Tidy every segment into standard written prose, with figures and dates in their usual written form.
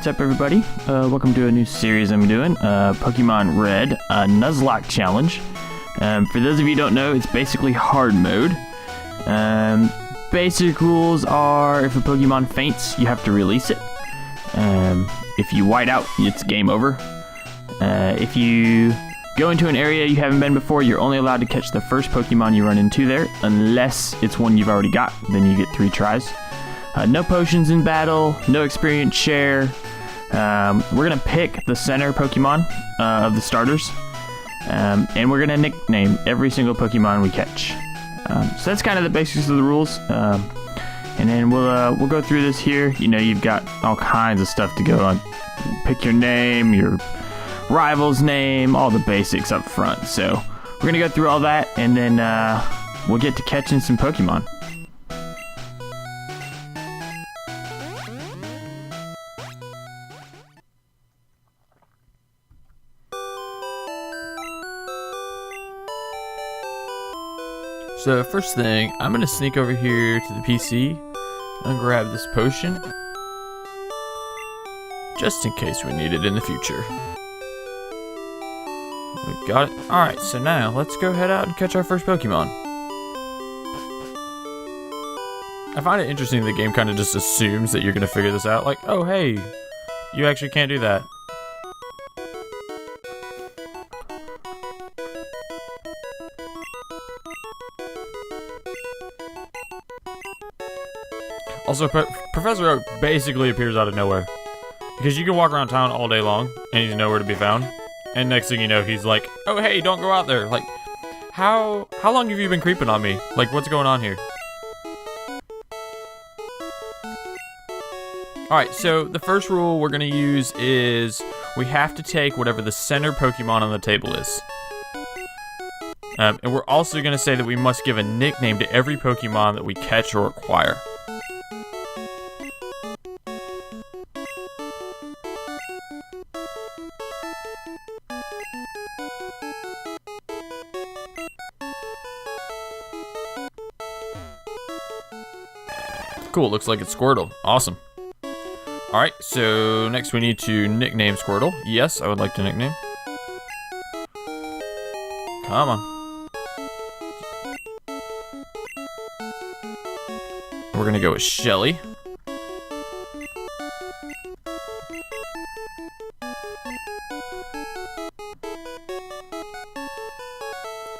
what's up everybody? Welcome to a new series I'm doing, Pokemon Red Nuzlocke Challenge. For those of you who don't know, it's basically hard mode. Basic rules are if a Pokemon faints, you have to release it. If you white out, it's game over. If you go into an area you haven't been before, you're only allowed to catch the first Pokemon you run into there, unless it's one you've already got, then you get 3 tries. No potions in battle, no experience share. We're going to pick the center Pokemon of the starters, and we're going to nickname every single Pokemon we catch. So that's kind of the basics of the rules, and then we'll go through this here. You know, you've got all kinds of stuff to go on. Pick your name, your rival's name, all the basics up front. So we're going to go through all that, and then we'll get to catching some Pokemon. So first thing, I'm going to sneak over here to the PC and grab this potion, just in case we need it in the future. We got it. Alright, so now let's go head out and catch our first Pokemon. I find it interesting the game kind of just assumes that you're going to figure this out. Like, oh hey, you actually can't do that. Also, Professor Oak basically appears out of nowhere. Because you can walk around town all day long, and he's nowhere to be found. And next thing you know, he's like, oh hey, don't go out there. Like, how long have you been creeping on me? Like, what's going on here? Alright, so the first rule we're going to use is we have to take whatever the center Pokemon on the table is. And we're also going to say that we must give a nickname to every Pokemon that we catch or acquire. Cool, looks like it's Squirtle. Awesome. Alright, so next we need to nickname Squirtle. Yes, I would like to nickname. Come on. We're gonna go with Shelly.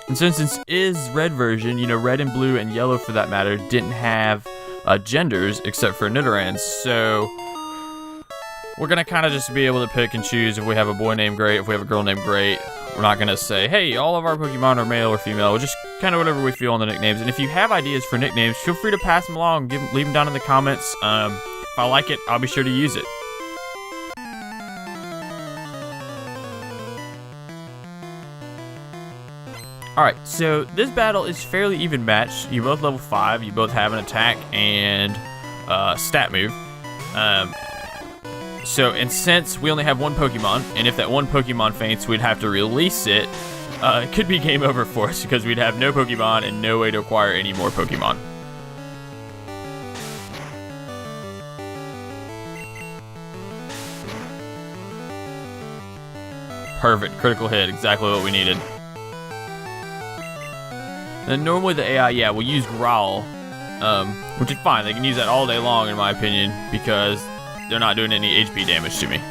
And since this is red version, you know, red and blue and yellow for that matter didn't have genders except for Nidorans, so we're gonna kind of just be able to pick and choose. If we have a boy named great, if we have a girl named great. We're not gonna say, hey, all of our Pokemon are male or female. We'll just kind of whatever we feel on the nicknames. And if you have ideas for nicknames, feel free to pass them along. Leave them down in the comments. If I like it, I'll be sure to use it. Alright, so this battle is fairly even matched. You're both level 5, you both have an attack and stat move. And since we only have one Pokemon, and if that one Pokemon faints, we'd have to release it, it could be game over for us because we'd have no Pokemon and no way to acquire any more Pokemon. Perfect, critical hit, exactly what we needed. And normally the AI, yeah, will use Growl, which is fine. They can use that all day long, in my opinion, because they're not doing any HP damage to me.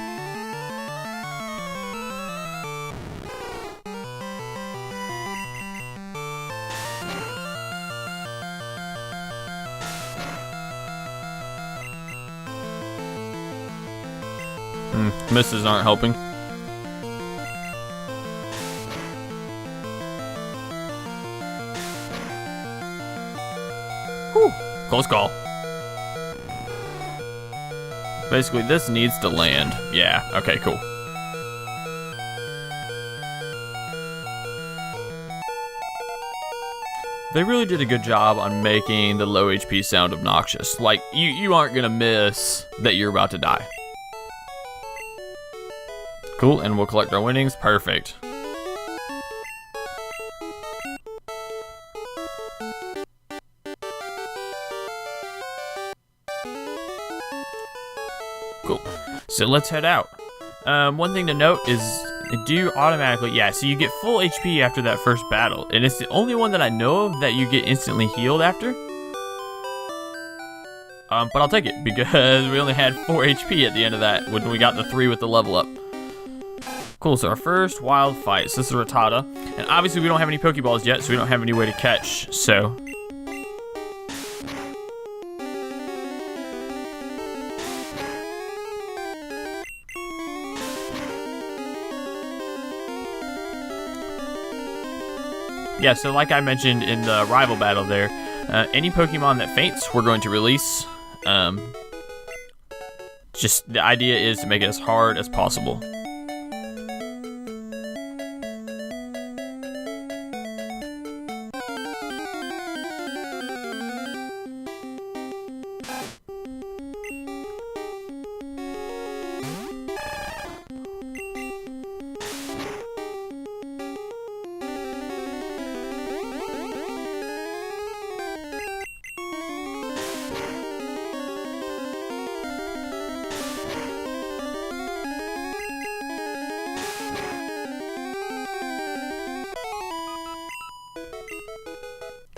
Misses aren't helping. Whew, close call. Basically, this needs to land. Yeah, okay, cool. They really did a good job on making the low HP sound obnoxious. Like, you aren't gonna miss that you're about to die. Cool, and we'll collect our winnings. Perfect. So let's head out. One thing to note is they do automatically, yeah, so you get full HP after that first battle, and it's the only one that I know of that you get instantly healed after. But I'll take it because we only had 4 HP at the end of that when we got the 3 with the level up. Cool, so our first wild fight. So this is Rattata. And obviously we don't have any Pokeballs yet, so we don't have any way to catch, so. Yeah, so like I mentioned in the rival battle there, any Pokemon that faints, we're going to release. Just the idea is to make it as hard as possible.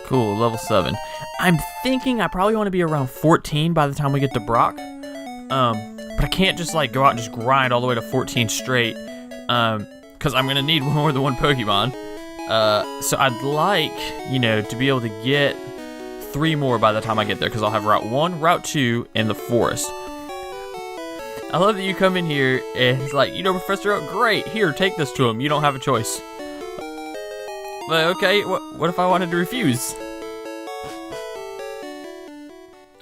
Cool, level 7. I'm thinking I probably want to be around 14 by the time we get to Brock. But I can't just like go out and just grind all the way to 14 straight. Because I'm going to need more than one Pokemon. So I'd like, you know, to be able to get 3 more by the time I get there. Because I'll have Route 1, Route 2, and the forest. I love that you come in here and it's like, you know, Professor Oak, great. Here, take this to him. You don't have a choice. But okay, what if I wanted to refuse?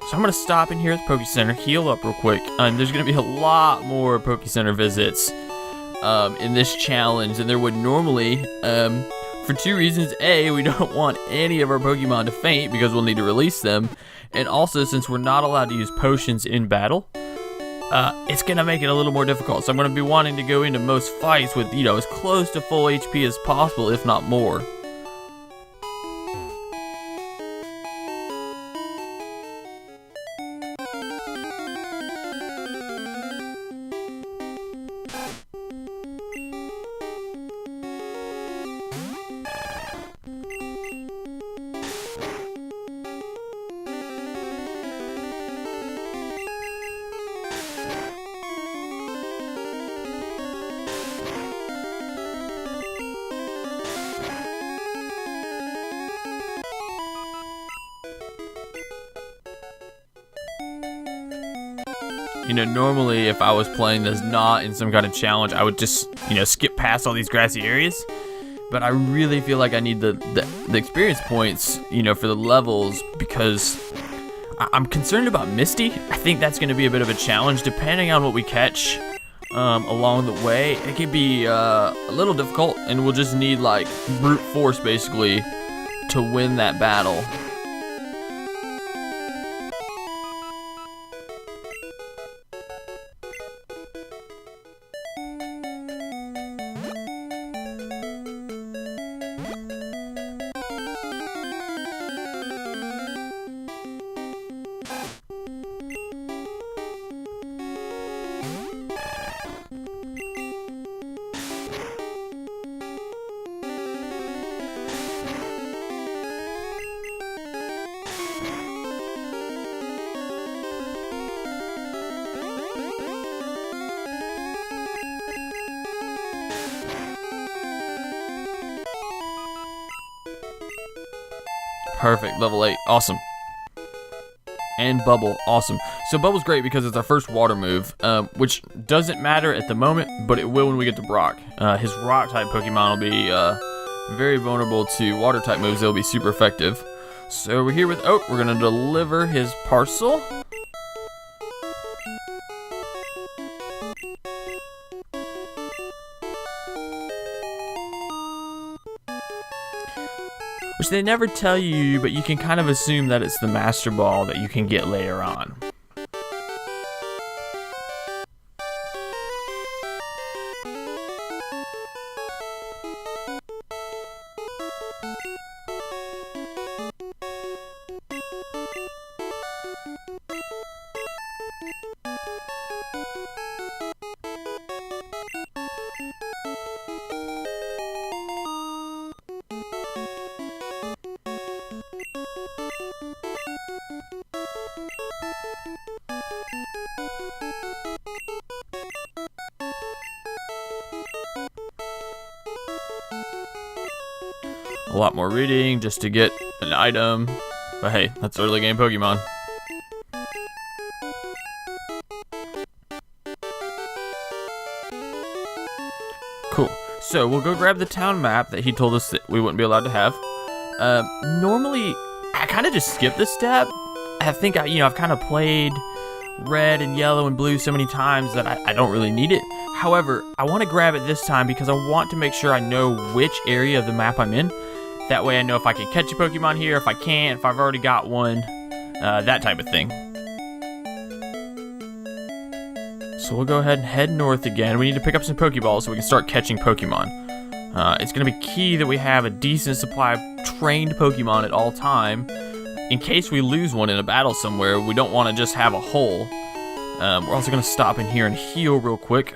So I'm going to stop in here at the Poke Center, heal up real quick. There's going to be a lot more Poke Center visits in this challenge than there would normally. For 2 reasons. A, we don't want any of our Pokemon to faint because we'll need to release them. And also, since we're not allowed to use potions in battle, it's going to make it a little more difficult. So I'm going to be wanting to go into most fights with, you know, as close to full HP as possible, if not more. You know, normally if I was playing this not in some kind of challenge, I would just, you know, skip past all these grassy areas. But I really feel like I need the experience points, you know, for the levels because I'm concerned about Misty. I think that's going to be a bit of a challenge depending on what we catch along the way. It could be a little difficult and we'll just need like brute force basically to win that battle. Perfect, level 8, awesome. And Bubble, awesome. So Bubble's great because it's our first water move, which doesn't matter at the moment, but it will when we get to Brock. His rock type Pokemon will be very vulnerable to water type moves. They'll be super effective. So we're here with Oak. We're gonna deliver his parcel. Which they never tell you, but you can kind of assume that it's the Master Ball that you can get later on. A lot more reading just to get an item. But hey, that's early game Pokemon. Cool. So we'll go grab the town map that he told us that we wouldn't be allowed to have. Normally, I kind of just skip this step. I think I've kind of played red and yellow and blue so many times that I don't really need it. However, I want to grab it this time because I want to make sure I know which area of the map I'm in. That way I know if I can catch a Pokemon here, if I can't, if I've already got one, that type of thing. So we'll go ahead and head north again. We need to pick up some Pokeballs so we can start catching Pokemon. It's going to be key that we have a decent supply of trained Pokemon at all time. In case we lose one in a battle somewhere, we don't want to just have a hole. We're also going to stop in here and heal real quick.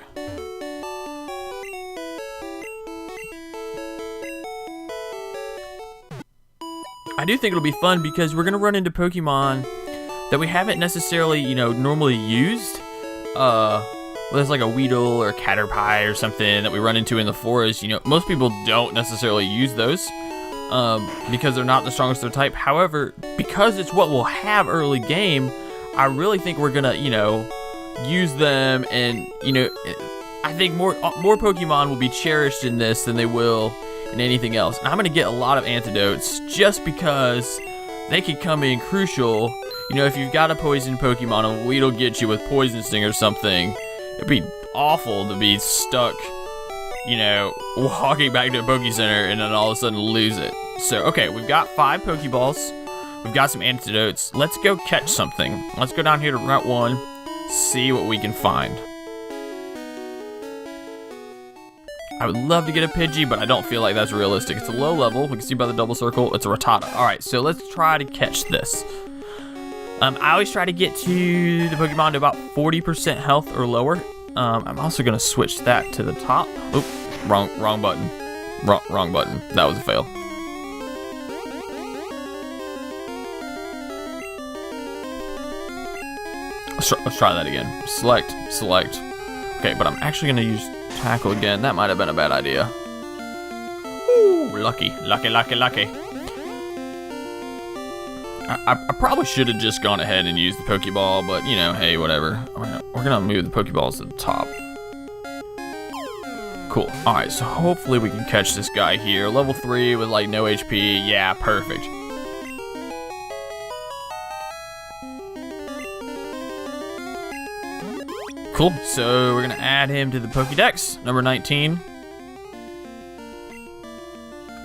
I do think it'll be fun because we're going to run into Pokemon that we haven't necessarily, normally used. There's like a Weedle or a Caterpie or something that we run into in the forest. Most people don't necessarily use those because they're not the strongest of their type. However, because it's what we'll have early game, I really think we're gonna, use them, and I think more Pokemon will be cherished in this than they will in anything else. And I'm gonna get a lot of antidotes just because they could come in crucial. If you've got a poison Pokemon and Weedle gets you with Poison Sting or something, it'd be awful to be stuck, walking back to a Poke Center and then all of a sudden lose it. So, okay, we've got 5 Pokeballs. We've got some antidotes. Let's go catch something. Let's go down here to Route 1, see what we can find. I would love to get a Pidgey, but I don't feel like that's realistic. It's a low level. We can see by the double circle. It's a Rattata. All right, so let's try to catch this. I always try to get to the Pokemon to about 40% health or lower. I'm also going to switch that to the top. Oop, wrong button. Wrong button. That was a fail. Let's try that again. Select. Okay, but I'm actually going to use Tackle again. That might have been a bad idea. Ooh, lucky. I probably should have just gone ahead and used the Pokeball, but hey, whatever. We're gonna move the Pokeballs to the top. Cool. Alright, so hopefully we can catch this guy here. Level 3 with like no HP. Yeah, perfect. Cool. So we're gonna add him to the Pokédex, number 19.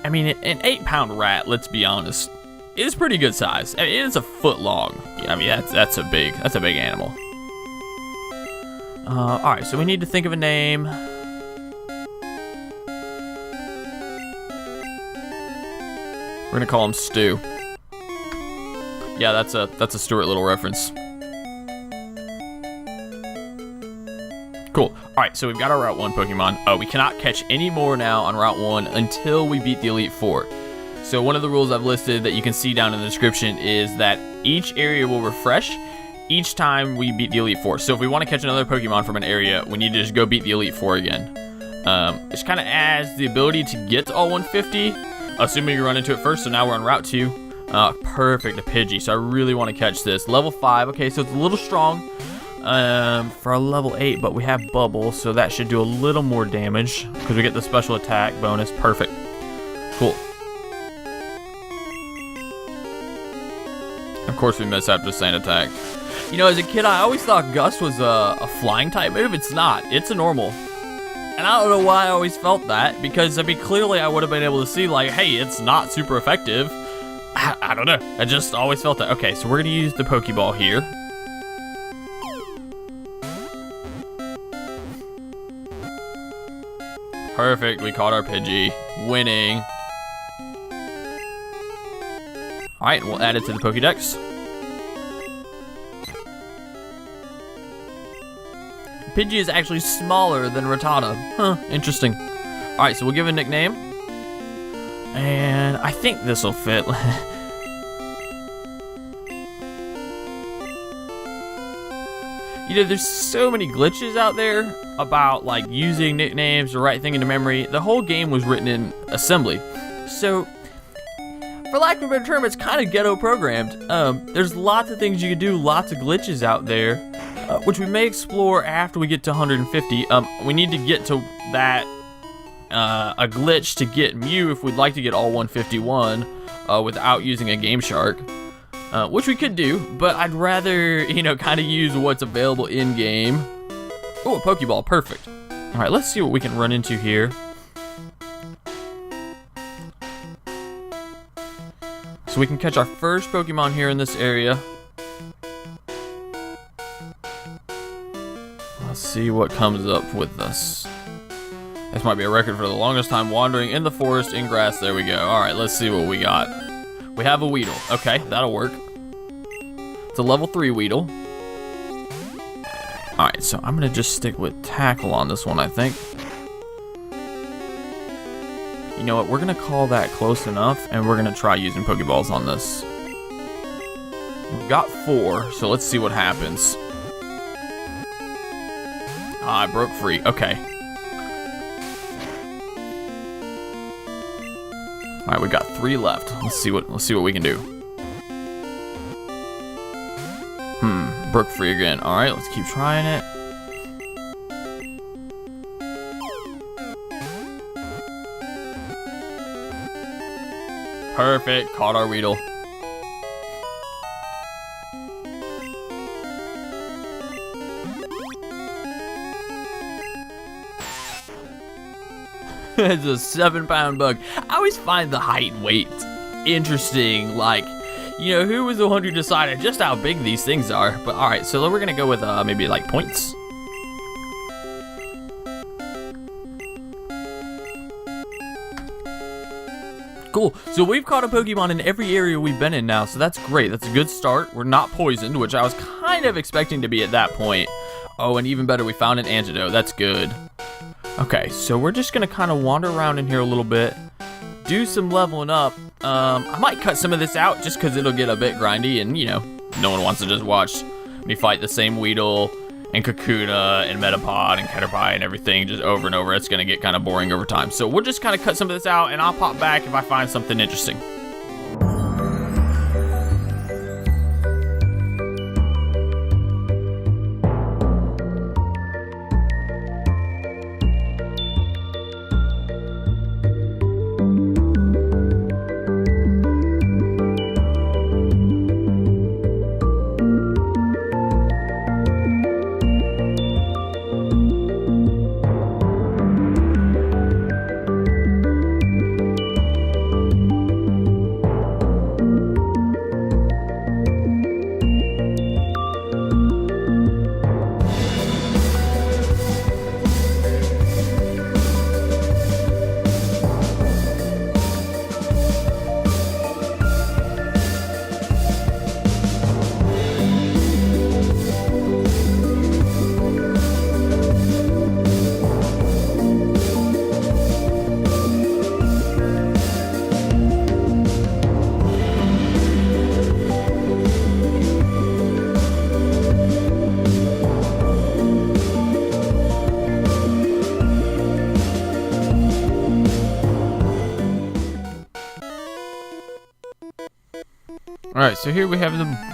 I mean, an 8-pound rat, let's be honest, is pretty good size. I mean, it is a foot long. I mean, that's a big animal. All right, so we need to think of a name. We're gonna call him Stu. Yeah, that's a Stuart Little reference. Cool. All right, so we've got our Route 1 Pokemon. We cannot catch any more now on Route 1 until we beat the Elite Four. So one of the rules I've listed that you can see down in the description is that each area will refresh each time we beat the Elite Four. So if we want to catch another Pokemon from an area, we need to just go beat the Elite Four again. Which kind of adds the ability to get to all 150, assuming you run into it first. So now we're on Route 2. Perfect, a Pidgey. So I really want to catch this. Level 5. Okay, so it's a little strong for a level 8, but we have Bubble, so that should do a little more damage because we get the special attack bonus. Perfect. Cool. Of course we miss after the sand attack. As a kid, I always thought Gust was a flying type move. It's not. It's a normal. And I don't know why I always felt that, because, clearly I would have been able to see, like, hey, it's not super effective. I don't know. I just always felt that. Okay, so we're going to use the Pokeball here. Perfect. We caught our Pidgey. Winning. Alright, we'll add it to the Pokédex. Pidgey is actually smaller than Rattata. Huh, interesting. Alright, so we'll give it a nickname. And I think this will fit. There's so many glitches out there about like using nicknames or right thing into memory. The whole game was written in assembly. So for lack of a better term, it's kind of ghetto programmed. There's lots of things you can do, lots of glitches out there, which we may explore after we get to 150. We need to get to that, a glitch to get Mew if we'd like to get all 151 without using a Game Shark, which we could do, but I'd rather, kind of use what's available in-game. Oh, a Pokeball, perfect. All right, let's see what we can run into here. So we can catch our first Pokemon here in this area. Let's see what comes up with us. This might be a record for the longest time wandering in the forest in grass. There we go. All right, let's see what we got. We have a Weedle. Okay, that'll work. It's a level 3 Weedle. All right, so I'm gonna just stick with Tackle on this one, I think. You know what, we're gonna call that close enough, and we're gonna try using Pokeballs on this. We've got 4, so let's see what happens. I broke free, okay. All right, we got 3 left. Let's see what we can do. Broke free again. All right, let's keep trying it. Perfect, caught our Weedle. It's a 7-pound bug. I always find the height and weight interesting. Like, who was the one who decided just how big these things are? But all right, so we're gonna go with maybe like points. Cool, so we've caught a Pokemon in every area we've been in now, so that's great. That's a good start. We're not poisoned, which I was kind of expecting to be at that point. Oh, and even better, we found an antidote. That's good. Okay, so we're just gonna kind of wander around in here a little bit, do some leveling up. I might cut some of this out just because it'll get a bit grindy, and no one wants to just watch me fight the same Weedle and Kakuna and Metapod and Caterpie and everything just over and over. It's gonna get kind of boring over time. So we'll just kind of cut some of this out, and I'll pop back if I find something interesting. Alright, so here we have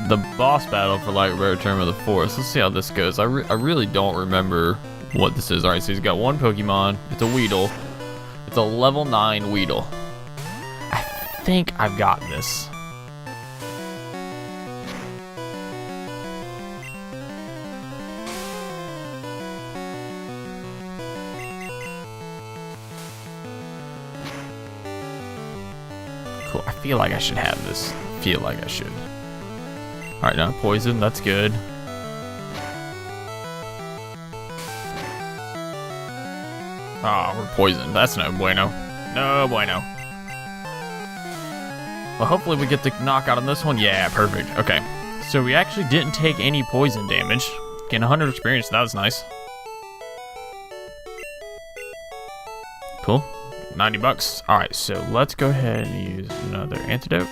the boss battle for like Rare Term of the Forest. Let's see how this goes. I really don't remember what this is. Alright, so he's got one Pokemon. It's a Weedle. It's a level 9 Weedle. I think I've got this. Cool, I feel like I should have this. Feel like I should. Alright, now poison, that's good. Ah, we're poisoned. That's no bueno. No bueno. Well, hopefully we get the knockout on this one. Yeah, perfect. Okay. So we actually didn't take any poison damage. Getting 100 experience, that was nice. Cool. 90 bucks. Alright, so let's go ahead and use another antidote.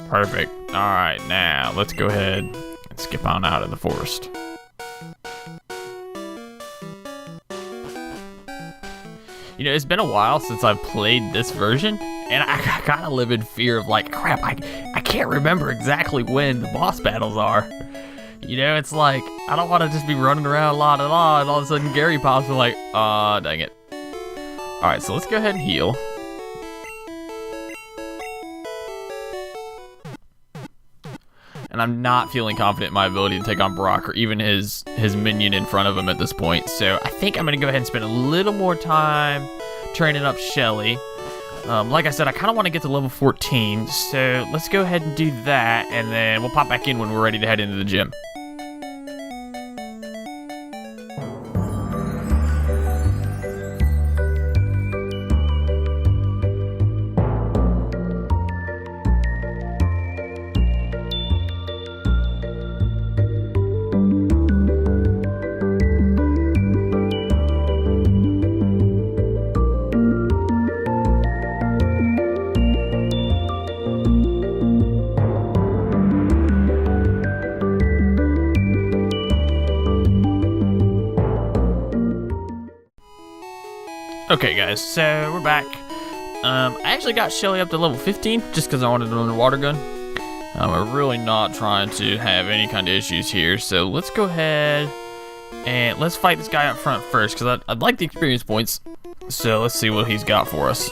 Perfect. Alright, now let's go ahead and skip on out of the forest. It's been a while since I've played this version, And I kind of live in fear of like, crap, I can't remember exactly when the boss battles are. You know, it's like, I don't want to just be running around and all of a sudden Gary pops and like, dang it. Alright, so let's go ahead and heal. And I'm not feeling confident in my ability to take on Brock or even his minion in front of him at this point. So I think I'm going to go ahead and spend a little more time training up Shelly. Like I said, I kind of want to get to level 14. So let's go ahead and do that. And then we'll pop back in when we're ready to head into the gym. Okay guys, so we're back. I actually got Shelly up to level 15 just because I wanted an underwater gun. We're really not trying to have any kind of issues here, so let's go ahead and let's fight this guy up front first because I'd like the experience points. So let's see what he's got for us.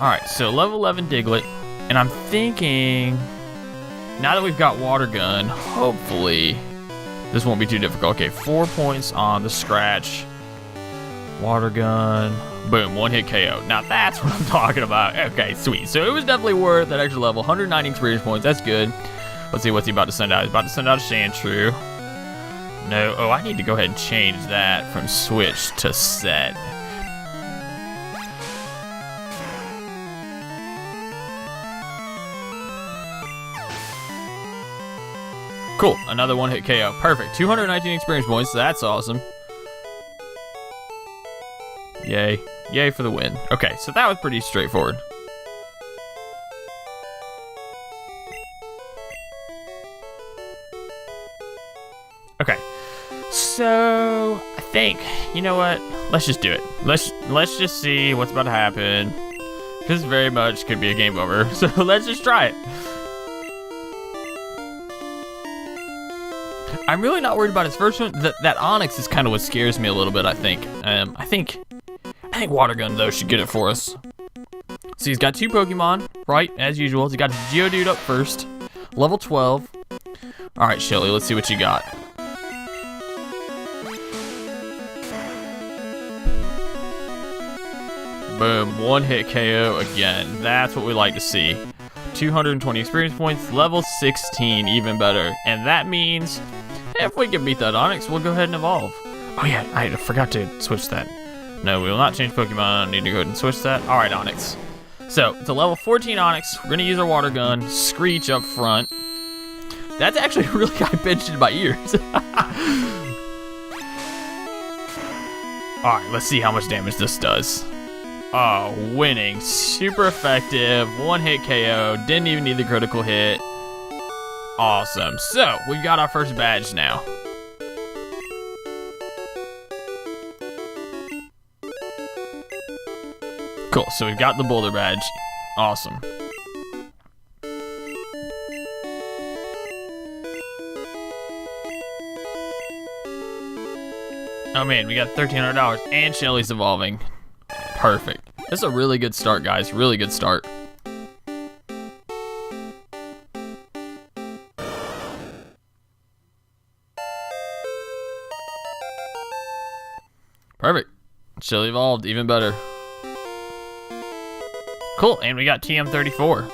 Alright, so level 11 Diglett, and I'm thinking, now that we've got Water Gun, hopefully this won't be too difficult. Okay, 4 points on the scratch. Water Gun, boom, 1-hit KO. Now that's what I'm talking about. Okay, sweet. So it was definitely worth that extra level, 190 experience points, that's good. Let's see what's he about to send out. He's about to send out a Sandshrew. No, oh, I need to go ahead and change that from switch to set. Cool, another 1-hit KO. Perfect. 219 experience points. That's awesome. Yay. Yay for the win. Okay, so that was pretty straightforward. Okay. So, I think, you know what? Let's just do it. Let's just see what's about to happen. This very much could be a game over. So, let's just try it. I'm really not worried about his first one. That Onyx is kind of what scares me a little bit, I think. I think Water Gun, though, should get it for us. So he's got 2 Pokemon, right, as usual. He's got his Geodude up first. Level 12. All right, Shelly, let's see what you got. Boom, 1-hit KO again. That's what we like to see. 220 experience points, level 16, even better. And that means if we can beat that Onyx, we'll go ahead and evolve. Oh yeah, I forgot to switch that. No, we will not change Pokemon. Need to go ahead and switch that. All right, Onyx. So it's a level 14 Onyx. We're gonna use our Water Gun. Screech up front. That's actually really high pitched in my ears. All right, let's see how much damage this does. Oh, winning. Super effective. 1-hit KO. Didn't even need the critical hit. Awesome. So, we've got our first badge now. Cool. So, we've got the Boulder badge. Awesome. Oh, man. We got $1,300. And Shelly's evolving. Perfect. This is a really good start, guys. Really good start. Perfect. Shelly evolved, even better. Cool, and we got TM34.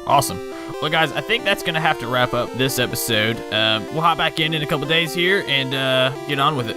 Awesome. Well, guys, I think that's going to have to wrap up this episode. We'll hop back in a couple days here and get on with it.